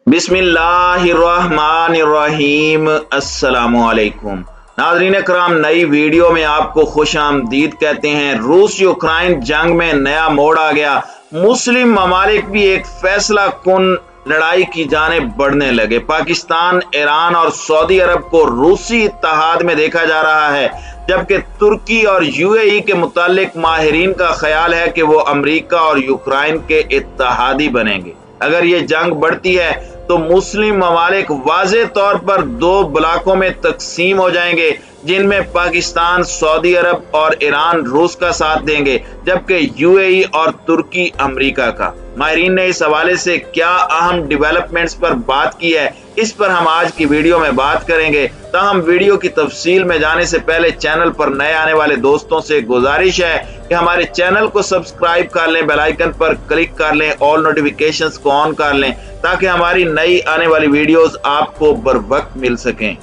बिस्मिल्लाहिर्रहमानिर्रहीम। अस्सलामुअलैकुम नाज़रीन कराम, नई वीडियो में आपको खुश आमदीद कहते हैं। रूस यूक्रेन जंग में नया मोड़ आ गया। मुस्लिम ममालिक भी एक फैसला कुन लड़ाई की जानिब बढ़ने लगे। पाकिस्तान, ईरान और सऊदी अरब को रूसी इत्तेहाद में देखा जा रहा है, जबकि तुर्की और यूएई के मुतालिक माहिरीन का ख्याल है कि वो अमरीका और यूक्रेन के इत्तेहादी बनेंगे। अगर ये जंग बढ़ती है तो मुस्लिम ममालिक वाज़े तौर पर दो ब्लॉकों में तकसीम हो जाएंगे, जिनमें पाकिस्तान, सऊदी अरब और ईरान रूस का साथ देंगे, जबकि यूएई और तुर्की अमेरिका का। माहिरीन ने इस हवाले से क्या अहम डेवलपमेंट्स पर बात की है, इस पर हम आज की वीडियो में बात करेंगे। ताहम वीडियो की तफसील में जाने से पहले चैनल पर नए आने वाले दोस्तों से गुजारिश है कि हमारे चैनल को सब्सक्राइब कर लें, बेल आइकन पर क्लिक कर लें, ऑल नोटिफिकेशंस को ऑन कर लें, ताकि हमारी नई आने वाली वीडियोस आपको बर वक्त मिल सकें।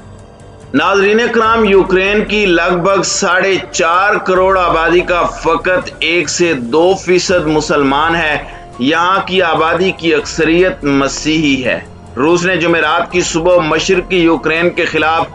नाज़रीन कराम, यूक्रेन की लगभग 4.5 करोड़ आबादी का फकत 1 से 2% मुसलमान है। यहाँ की आबादी की अक्सरियत मसीही है। रूस ने जुमेरात की सुबह मशरकी यूक्रेन के खिलाफ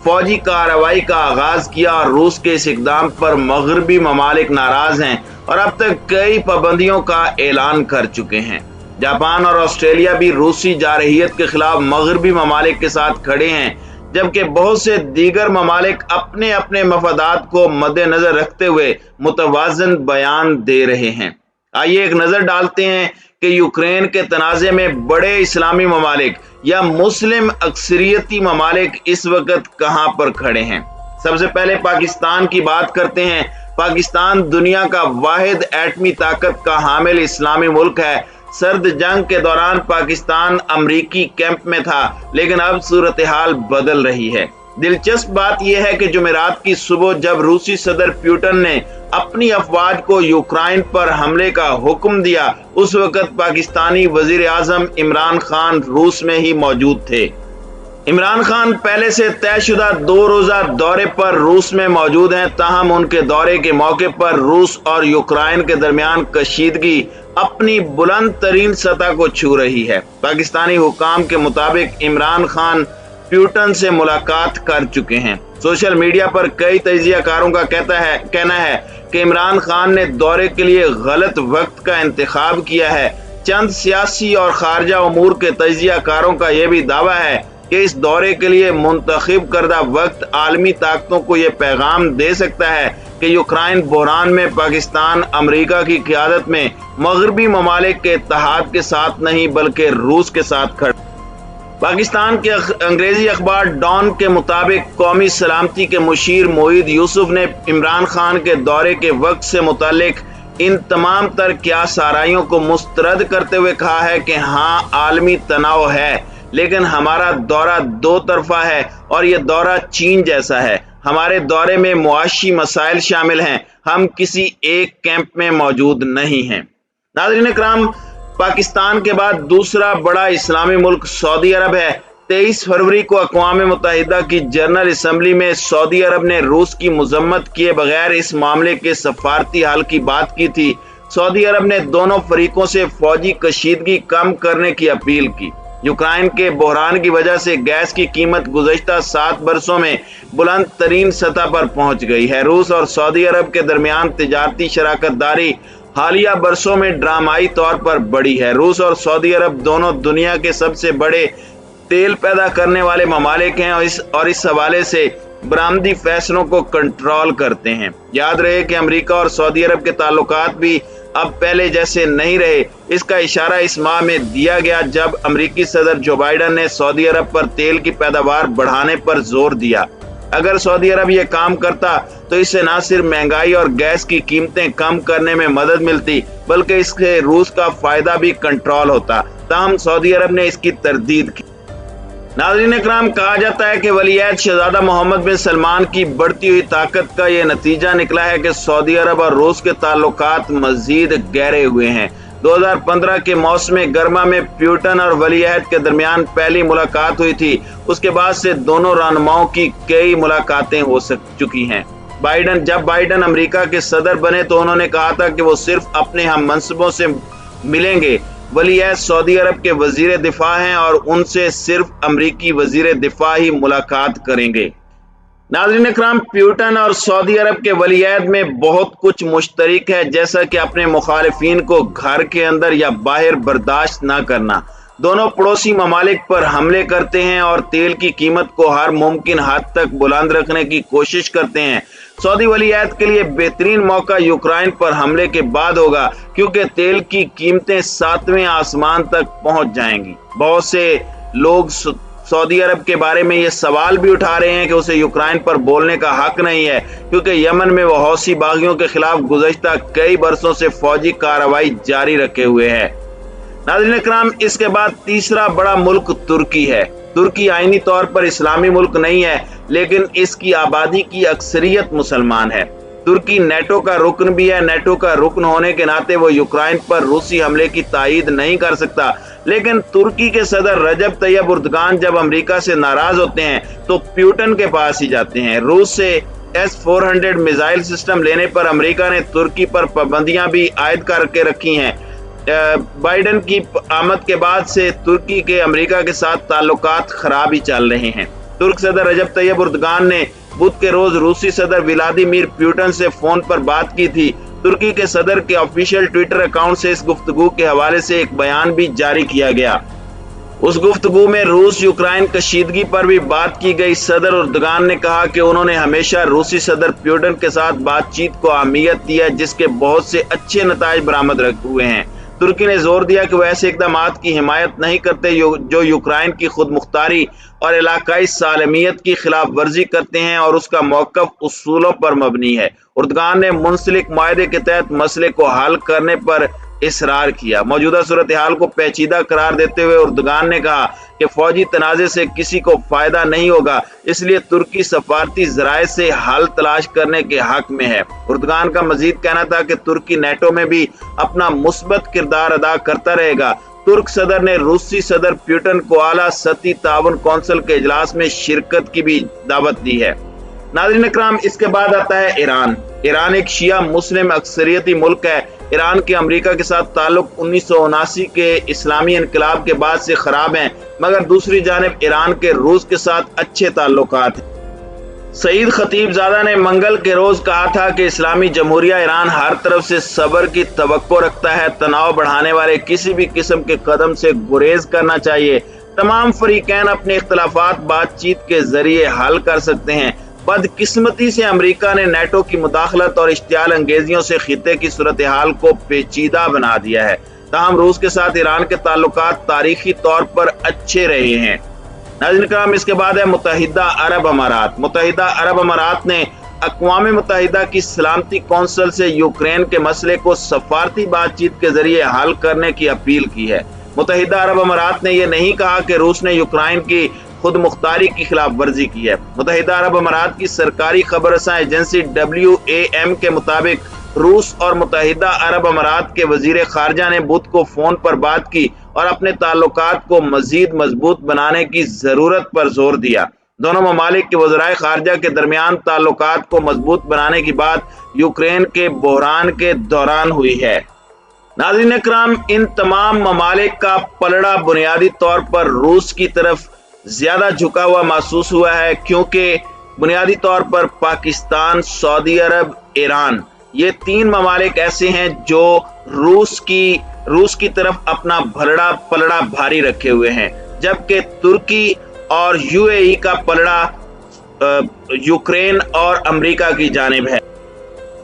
फौजी कार्रवाई का आगाज किया और रूस के इस इकदाम पर मगरबी ममालिक नाराज हैं और अब तक कई पाबंदियों का ऐलान कर चुके हैं। जापान और ऑस्ट्रेलिया भी रूसी जारहियत के खिलाफ मगरबी ममालिक के साथ खड़े हैं, जबकि बहुत से दीगर ममालिक अपने अपने मफादात को मद्देनजर रखते हुए मुतवाज़न बयान दे रहे हैं। आइए एक नजर डालते हैं कि यूक्रेन के तनाज़े में बड़े इस्लामी ममालिक या मुस्लिम अक्सरियती ममालिक इस वक्त कहां पर खड़े हैं। सबसे पहले पाकिस्तान की बात करते हैं। पाकिस्तान दुनिया का वाहिद एटमी ताकत का हामिल इस्लामी मुल्क है। सर्द जंग के दौरान पाकिस्तान अमरीकी कैंप में था, लेकिन अब सूरत हाल बदल रही है। दिलचस्प बात यह है कि जुमेरात की सुबह जब रूसी सदर पुतिन ने अपनी अफवाज को यूक्रेन पर हमले का हुक्म दिया, उस वक्त पाकिस्तानी वजीर आजम इमरान खान रूस में ही मौजूद थे। इमरान खान पहले से तयशुदा 2 रोजा दौरे पर रूस में मौजूद हैं, ताहम उनके दौरे के मौके पर रूस और यूक्रेन के दरमियान कशीदगी अपनी बुलंद तरीन सतह को छू रही है। पाकिस्तानी हुकाम के मुताबिक इमरान खान पुतिन से मुलाकात कर चुके हैं। सोशल मीडिया पर कई तजियाकारों का कहना है कि इमरान खान ने दौरे के लिए गलत वक्त का इंतखाब किया है। चंद सियासी और खारजा उमूर के तजियाकारों का यह भी दावा है कि इस दौरे के लिए मुंतखब करदा वक्त आलमी ताकतों को यह पैगाम दे सकता है कि यूक्रेन बहरान में पाकिस्तान अमेरिका की क़यादत में मगरबी ममालिक के इत्तेहाद के साथ नहीं बल्कि रूस के साथ खड़ा। पाकिस्तान के अंग्रेजी अखबार डॉन के मुताबिक कौमी सलामती के मुशीर मोईद यूसुफ ने इमरान खान के दौरे के वक्त से मुतालिक इन तमाम तर क़यास आराइयों को मुस्तरद करते हुए कहा है कि हाँ, आलमी तनाव है, लेकिन हमारा दौरा दो तरफा है और ये दौरा चीन जैसा है। हमारे दौरे में मुआशी मसाइल शामिल हैं, हम किसी एक कैंप में मौजूद नहीं हैं। नाज़रीन कराम, पाकिस्तान के बाद दूसरा बड़ा इस्लामी मुल्क सऊदी अरब है। 23 फरवरी को अक़वाम मुत्तहिदा की जनरल असम्बली में सऊदी अरब ने रूस की मजम्मत किए बगैर इस मामले के सफारती हल की बात की थी। सऊदी अरब ने दोनों फरीकों से फौजी कशीदगी कम करने की अपील की। यूक्रेन के बहरान की वजह से गैस की कीमत गुज़श्ता 7 बरसों में बुलंद तरीन सतह पर पहुंच गई है। रूस और सऊदी अरब के दरमियान तिजारती शराकत दारी हालिया बरसों में ड्रामाई तौर पर बढ़ी है। रूस और सऊदी अरब दोनों दुनिया के सबसे बड़े तेल पैदा करने वाले ममालिक हैं और इस हवाले से बरामदी फैसलों को कंट्रोल करते हैं। याद रहे कि अमेरिका और सऊदी अरब के ताल्लुकात भी अब पहले जैसे नहीं रहे। इसका इशारा इस माह में दिया गया जब अमेरिकी सदर जो बाइडन ने सऊदी अरब पर तेल की पैदावार बढ़ाने पर जोर दिया। अगर सऊदी अरब ये काम करता तो इससे न सिर्फ महंगाई और गैस की कीमतें कम करने में मदद मिलती, बल्कि इससे रूस का फायदा भी कंट्रोल होता। ताहम सऊदी अरब ने इसकी तरदीद की। नाज़रीन कराम, कहा जाता है कि वलीअहद शहजादा मोहम्मद बिन सलमान की बढ़ती हुई ताकत का यह नतीजा निकला है कि सऊदी अरब और रूस के ताल्लुकात मजीद गहरे हुए हैं। 2015 के मौसम गर्मा में पुतिन और वलीअहद के दरमियान पहली मुलाकात हुई थी। उसके बाद से दोनों रहनुमाओं की कई मुलाकातें हो चुकी हैं। जब बाइडन अमेरिका के सदर बने तो उन्होंने कहा था कि वो सिर्फ अपने हम मनसबों से मिलेंगे, वली अहद सऊदी अरब के वजीर दिफा हैं और उनसे सिर्फ अमरीकी वजीर दिफा ही मुलाकात करेंगे। नाज़रीन इकराम, प्यूटन और सऊदी अरब के वली अहद में बहुत कुछ मुश्तरक है, जैसा कि अपने मुखालिफिन को घर के अंदर या बाहर बर्दाश्त न करना। दोनों पड़ोसी ममालिक पर हमले करते हैं और तेल की कीमत को हर मुमकिन हद तक बुलंद रखने की कोशिश करते हैं। सऊदी वली अहद के लिए बेहतरीन मौका यूक्रेन पर हमले के बाद होगा, क्योंकि तेल की कीमतें 7वें आसमान तक पहुंच जाएंगी। बहुत से लोग सऊदी अरब के बारे में ये सवाल भी उठा रहे हैं कि उसे यूक्रेन पर बोलने का हक नहीं है, क्योंकि यमन में वो हौसी बागियों के खिलाफ गुज़श्ता कई बरसों से फौजी कार्रवाई जारी रखे हुए है। नाज़रीन इकराम, इसके बाद तीसरा बड़ा मुल्क तुर्की है। तुर्की आईनी तौर पर इस्लामी मुल्क नहीं है, लेकिन इसकी आबादी की अक्सरियत मुसलमान है। तुर्की नेटो का रुकन भी है। नेटो का रुकन होने के नाते वो यूक्रेन पर रूसी हमले की तायीद नहीं कर सकता, लेकिन तुर्की के सदर रजब तैयब उर्दगान जब अमेरिका से नाराज होते हैं तो प्यूटन के पास ही जाते हैं। रूस से S-400 मिसाइल सिस्टम लेने पर अमेरिका ने तुर्की पर पाबंदियां भी आयद करके रखी हैं। बाइडेन की आमद के बाद से तुर्की के अमेरिका के साथ ताल्लुकात खराब ही चल रहे हैं। तुर्क सदर रजब तैयब उर्दगान ने बुध के रोज रूसी सदर व्लादिमीर पुतिन से फोन पर बात की थी। तुर्की के सदर के ऑफिशियल ट्विटर अकाउंट से इस गुफ्तगू के हवाले से एक बयान भी जारी किया गया। उस गुफ्तगू में रूस यूक्रेन कशीदगी पर भी बात की गई। सदर उर्दगान ने कहा कि उन्होंने हमेशा रूसी सदर पुतिन के साथ बातचीत को अहमियत दी है, जिसके बहुत से अच्छे नताइज बरामद हुए हैं। तुर्की ने जोर दिया कि वो ऐसे इक़दामात की हिमायत नहीं करते जो यूक्रेन की खुद मुख्तारी और इलाकाई सालमियत की खिलाफ वर्जी करते हैं और उसका मौक़िफ़ उसूलों पर मबनी है। उर्दगान ने मुंसलिक मुआहदे के तहत मसले को हल करने पर इसरार किया। मौजूदा सूरत हाल को पेचीदा करार देते हुए उर्दगान ने कहा कि फौजी तनाज़े से किसी को फायदा नहीं होगा, इसलिए तुर्की सफारती ज़राए से हल तलाश करने के हक में है। उर्दगान का मजीद कहना था कि तुर्की नेटो में भी अपना मुस्बत किरदार अदा करता रहेगा। तुर्क सदर ने रूसी सदर पुतिन को आला सतही ताउन कौंसिल के इजलास में शिरकत की भी दावत दी है। नाज़रीन इकराम, इसके बाद आता है ईरान। ईरान एक शिया मुस्लिम अक्सरियती मुल्क है। ईरान के अमेरिका के साथ ताल्लुक 1979 के इस्लामी इनकलाब के बाद से खराब हैं, मगर दूसरी जानिब ईरान के रूस के साथ अच्छे ताल्लुकात हैं। सईद खतीबजादा ने मंगल के रोज कहा था कि इस्लामी जमहूरिया ईरान हर तरफ से सब्र की तवक्को रखता है। तनाव बढ़ाने वाले किसी भी किस्म के कदम से गुरेज करना चाहिए। तमाम फरीकैन अपने इख्तलाफात बातचीत के जरिए हल कर सकते हैं। बदकिस्मती से अमेरिका ने नेटो की मुदाखलत और इश्तियाल अंगेजियों से खित्ते की सूरत हाल को पेचीदा बना दिया है। ताहम रूस के साथ ईरान के ताल्लुकात तारीखी तौर पर अच्छे रहे हैं। नाज़रीन इकराम, इसके बाद है मुत्तहिदा अरब अमारात। मुत्तहिदा अरब अमारात ने अक़वाम मुत्तहिदा की सलामती कौंसिल से यूक्रेन के मसले को सफारती बातचीत के जरिए हल करने की अपील की है। मुत्तहिदा अरब अमारात ने यह नहीं कहा कि रूस ने यूक्रेन की खुद मुख्तारी की खिलाफ वर्जी की है। मुत्तहिदा अरब अमारात की सरकारी खबर रसां एजेंसी WAM के मुताबिक रूस और मुत्तहिदा अरब अमारात के वजीर खारजा ने बुध को फोन पर बात की और अपने ताल्लुकात को मजीद मजबूत बनाने की जरूरत पर जोर दिया। दोनों ममालिक के वज़राए खारजा के दरमियान ताल्लुकात को मजबूत बनाने की बात यूक्रेन के बहरान के दौरान हुई है। नाज़रीन इकराम, इन तमाम ममालिक का पलड़ा बुनियादी तौर पर रूस की तरफ ज्यादा झुका हुआ महसूस हुआ है, क्योंकि बुनियादी तौर पर पाकिस्तान, सऊदी अरब, ईरान, ये 3 ममालिक ऐसे हैं जो रूस की तरफ अपना पलड़ा भारी रखे हुए हैं, जबकि तुर्की और UAE का पलड़ा यूक्रेन और अमेरिका की जानिब है।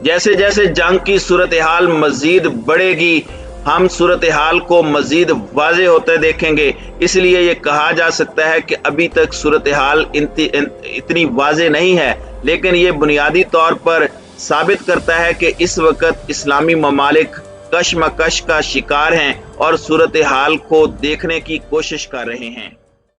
जैसे जैसे जंग की सूरत हाल मजीद बढ़ेगी, हम सूरत हाल को मजीद वाज़ेह होते देखेंगे। इसलिए ये कहा जा सकता है कि अभी तक सूरत हाल इतनी वाज़ेह नहीं है, लेकिन ये बुनियादी तौर पर साबित करता है कि इस वक्त इस्लामी ममालिक कशमकश का शिकार हैं और सूरत हाल को देखने की कोशिश कर रहे हैं।